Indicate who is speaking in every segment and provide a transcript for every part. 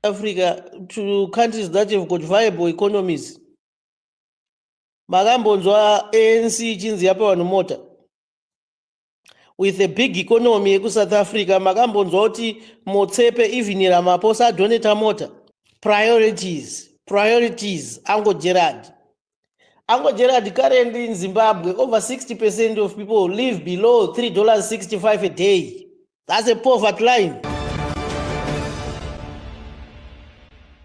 Speaker 1: Africa to countries that have got viable economies. Makambonzwa ANC chinzi yape vanhu mota. With a big economy yeku South Africa, makambonzwa kuti Motsepe even Ramaphosa donate mota. Priorities. Ango Gerard currently in Zimbabwe, over 60% of people live below $3.65 a day. That's a poverty line.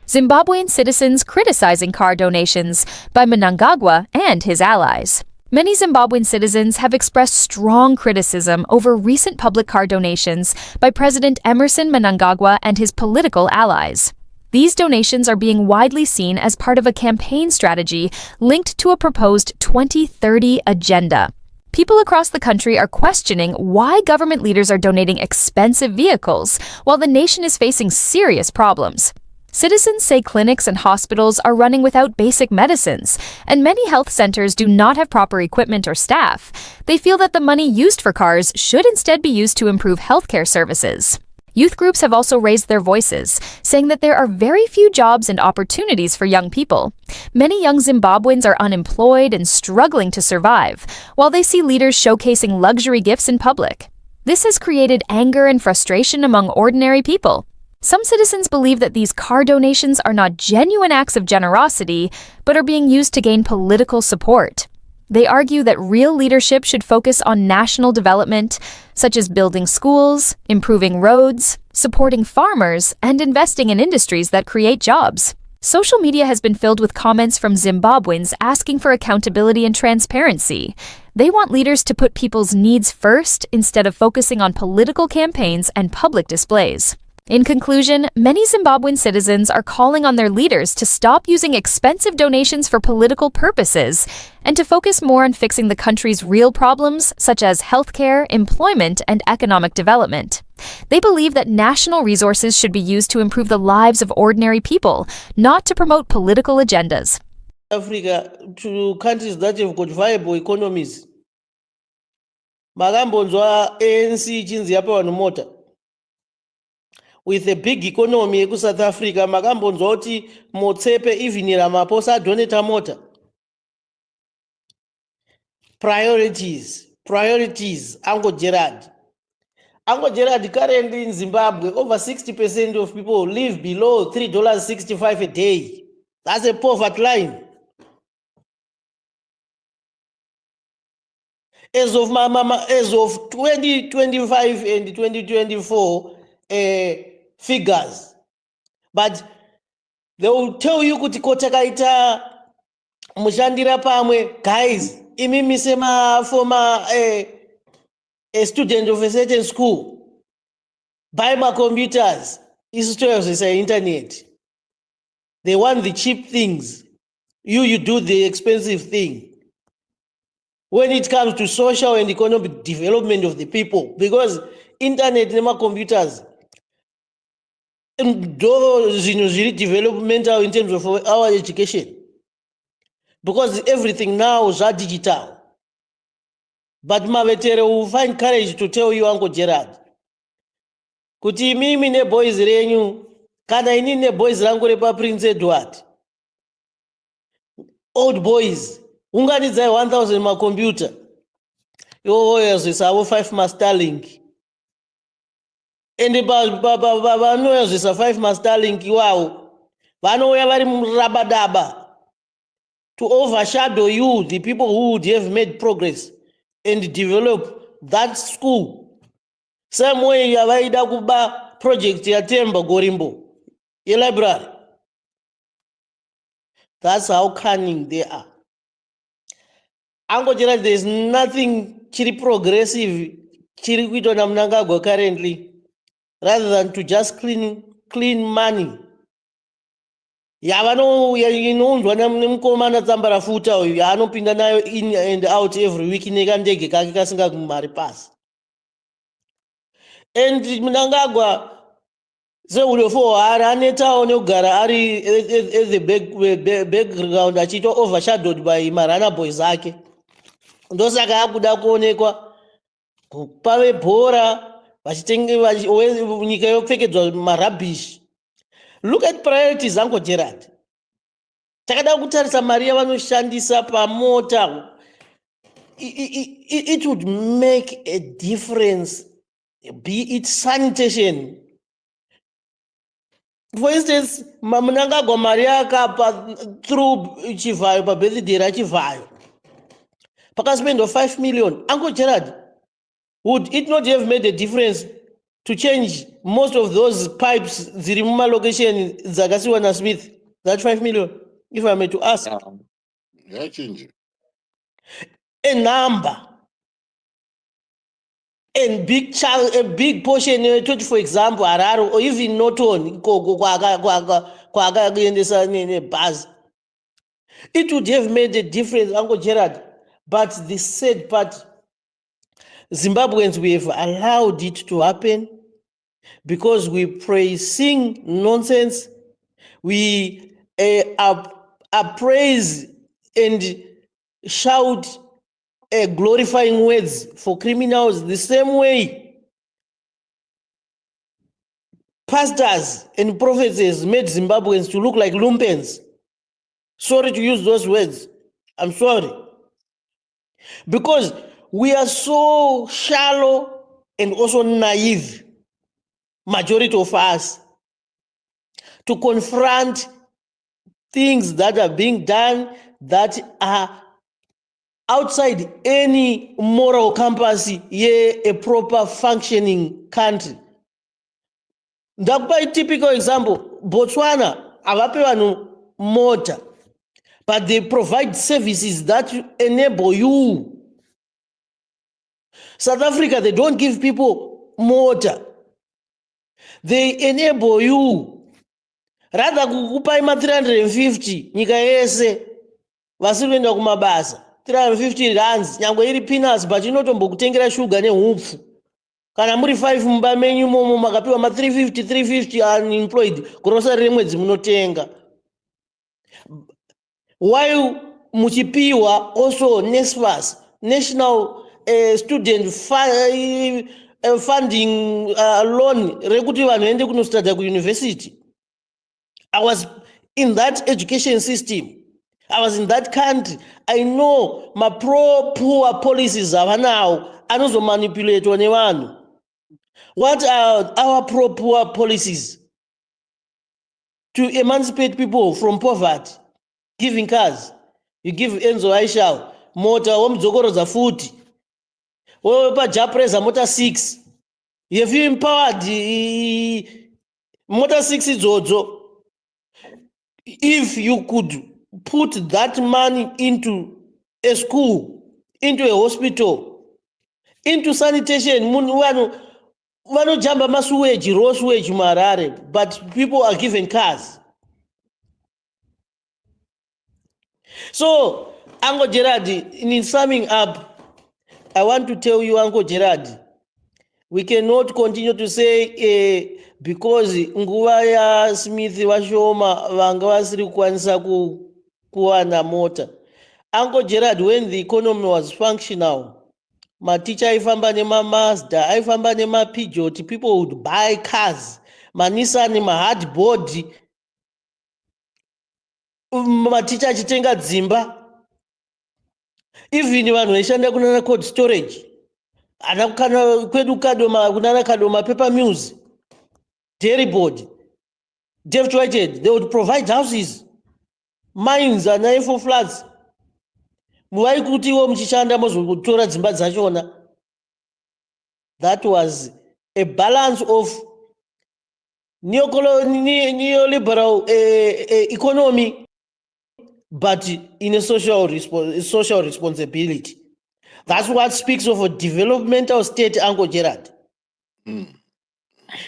Speaker 2: Zimbabwean citizens criticizing car donations by Mnangagwa and his allies. Many Zimbabwean citizens have expressed strong criticism over recent public car donations by President Emmerson Mnangagwa and his political allies. These donations are being widely seen as part of a campaign strategy linked to a proposed 2030 agenda. People across the country are questioning why government leaders are donating expensive vehicles while the nation is facing serious problems. Citizens say clinics and hospitals are running without basic medicines, and many health centers do not have proper equipment or staff. They feel that the money used for cars should instead be used to improve healthcare services. Youth groups have also raised their voices, saying that there are very few jobs and opportunities for young people. Many young Zimbabweans are unemployed and struggling to survive, while they see leaders showcasing luxury gifts in public. This has created anger and frustration among ordinary people. Some citizens believe that these car donations are not genuine acts of generosity, but are being used to gain political support. They argue that real leadership should focus on national development, such as building schools, improving roads, supporting farmers, and investing in industries that create jobs. Social media has been filled with comments from Zimbabweans asking for accountability and transparency. They want leaders to put people's needs first instead of focusing on political campaigns and public displays. In conclusion, many Zimbabwean citizens are calling on their leaders to stop using expensive donations for political purposes and to focus more on fixing the country's real problems, such as healthcare, employment, and economic development. They believe that national resources should be used to improve the lives of ordinary people, not to promote political agendas.
Speaker 1: Africa to countries that have got viable economies. Makambonzwa ANC chinzi yape vanhu mota. With a big economy yeku South Africa, makambonzwa kuti Motsepe even Ramaphosa donate mota. Priorities. Ango Gerard currently in Zimbabwe, over 60% of people live below $3.65 a day. That's a poverty line. As of 2025 and 2024 figures, but they will tell you kuti kotakaita mushandira pamwe, guys, imimi sema former a student of a certain school, buy my computers, is internet. They want the cheap things. You do the expensive thing. When it comes to social and economic development of the people, because internet and computers, those really developmental in terms of our education, because everything now is digital. But Mavetere will find courage to tell you, Uncle Gerard, kuti mimi ne boys renyu, kana ini ne boys rangu repa Prince Edward. Old boys, unganidza 1000 ma computer. Yo yazvisawo 5 ma Starlink. Ende vanozvisa 5 ma Starlink iwawo vanouya vari murabadaba to overshadow you, the people who would have made progress and develop that school. Same way yavaida kuba project ya Temba Gorimbo, a library. That's how cunning they are. Angojera, there is nothing chiri progressive chiri kuitwa na Mnangagwa currently, rather than to just clean money. Yavano inonzwa nemukomana Tsambara futa uyu yaanopinda nayo in and out every week nekandege kake kasinga kumari pasi. And Mnangagwa seulofo anetawo nekugara ari at the background achito overshadowed by Marana boys ake. Ndosaka akuda kuonekwa pave bhora vachitenge nyika yopfekedzwa marabhishi. Look at priorities, Uncle Gerard. Takada kutarisa mari yavanoshandisa pamota. It would make a difference, be it sanitation. For instance, Munangagwa mari yakapa through Chivayo, pa birthday ra Chivayo. Spend of 5 million. Uncle Gerard, would it not have made a difference to change most of those pipes, Zirimuma location, Zagasiwana Smith, that 5 million, if I may to ask?
Speaker 3: Yeah, change.
Speaker 1: A number. And a big portion, for example, Araro, or even not on, it would have made a difference, Uncle Gerard. But the sad part, Zimbabweans, we have allowed it to happen because we sing nonsense, we appraise and shout glorifying words for criminals the same way pastors and prophets made Zimbabweans to look like lumpens. Sorry to use those words. I'm sorry. Because we are so shallow and also naive, majority of us, to confront things that are being done that are outside any moral compass, a proper functioning country. Ndakupa a typical example, Botswana, avape vanhu mota, but they provide services that enable you. South Africa, they don't give people motor. They enable you. Rather kukupa ima 350 nyika yese vasiri kuenda kumabasa 350 rands nyangwe iri peanuts but inotombokutengera shuga nehupfu. Kana muri 5 mumba menyu momo makapiwa ma 350 unemployed grocery remwedzi munotenga. While muchipiwa also NSFAS, National Student Funding Loan rekuti vanhu ende kunostudy kuuniversity. I was in that education system. I was in that country. I know my pro-poor policies are now anozo manipulate nevanhu. What are our pro-poor policies? To emancipate people from poverty. Giving cars. You give Enzo Aisha motor, womdzokoro za futi. Wopa Japreza motor 6. Have you empowered motor 6 idzodzo? If you could put that money into a school, into a hospital, into sanitation, vanojamba masuweji, raw sewage marare, but people are given cars. So, Uncle Gerard, in summing up, I want to tell you, Uncle Gerard, we cannot continue to say because nguva ya Smith vashoma vanga vasiri kukwanisa kuwana mota. Uncle Gerard, when the economy was functional, maticha aifamba nema Mazda, aifamba nema Peugeot, people would buy cars, Nissan, hardboard, maticha achitenga dzimba. Even vanhu vaishanda kunana cold storage, anakana kwedu kadoma kunana kadoma paper mills, dairy board, David Whitehead, they would provide houses, mines and info floods. Muwai kuti wo mchishanda mozotora dzimba dzachona. That was a balance of neoliberal economy, but in a social responsibility. That's what speaks of a developmental state, Uncle Gerard. You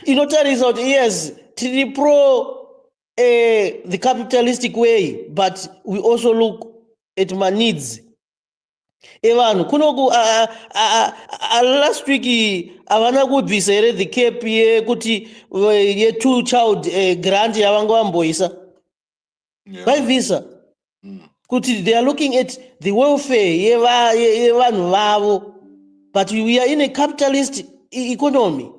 Speaker 1: know, that is out, yes, to pro the capitalistic way, but we also look at my needs. Evan, kunoku last week avana kubvisere the cape yekuti ye two child grant yavangowamboisa. By visa. Kuti they are looking at the welfare yevanhu vavo, but we are in a capitalist economy.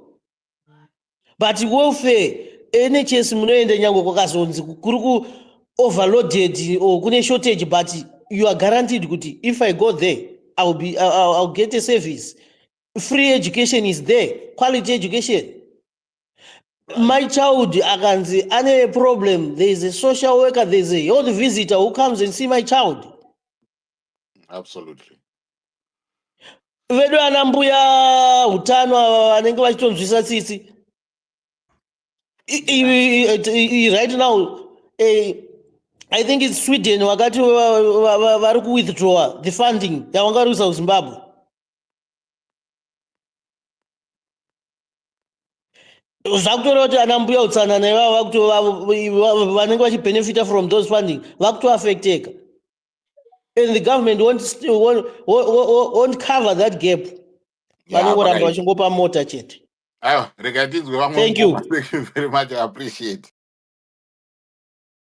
Speaker 1: But welfare, NHS munoenda nyange kwakazonzi kuri ku overloaded or kune shortage, but you are guaranteed kuti if I go there I'll get a service. Free education is there, quality education. My child akanzi ane problem, there is a social worker, there is a health visitor who comes and see my child.
Speaker 3: Absolutely.
Speaker 1: Vedu ana mbuya utano vanenge vachitonzwisa tsitsi. Right now, I think it's Sweden wakati vari withdraw the funding yavangarisa kuZimbabwe. Zvakutora kuti ana mbuya utsanana ivavo vanenge vachibenefita from those funding vakutoaffecteka, and the government won't cover that gap. Vanongoramba vachingopa mota chete.
Speaker 3: Thank
Speaker 1: you.
Speaker 3: Thank you very much. I appreciate.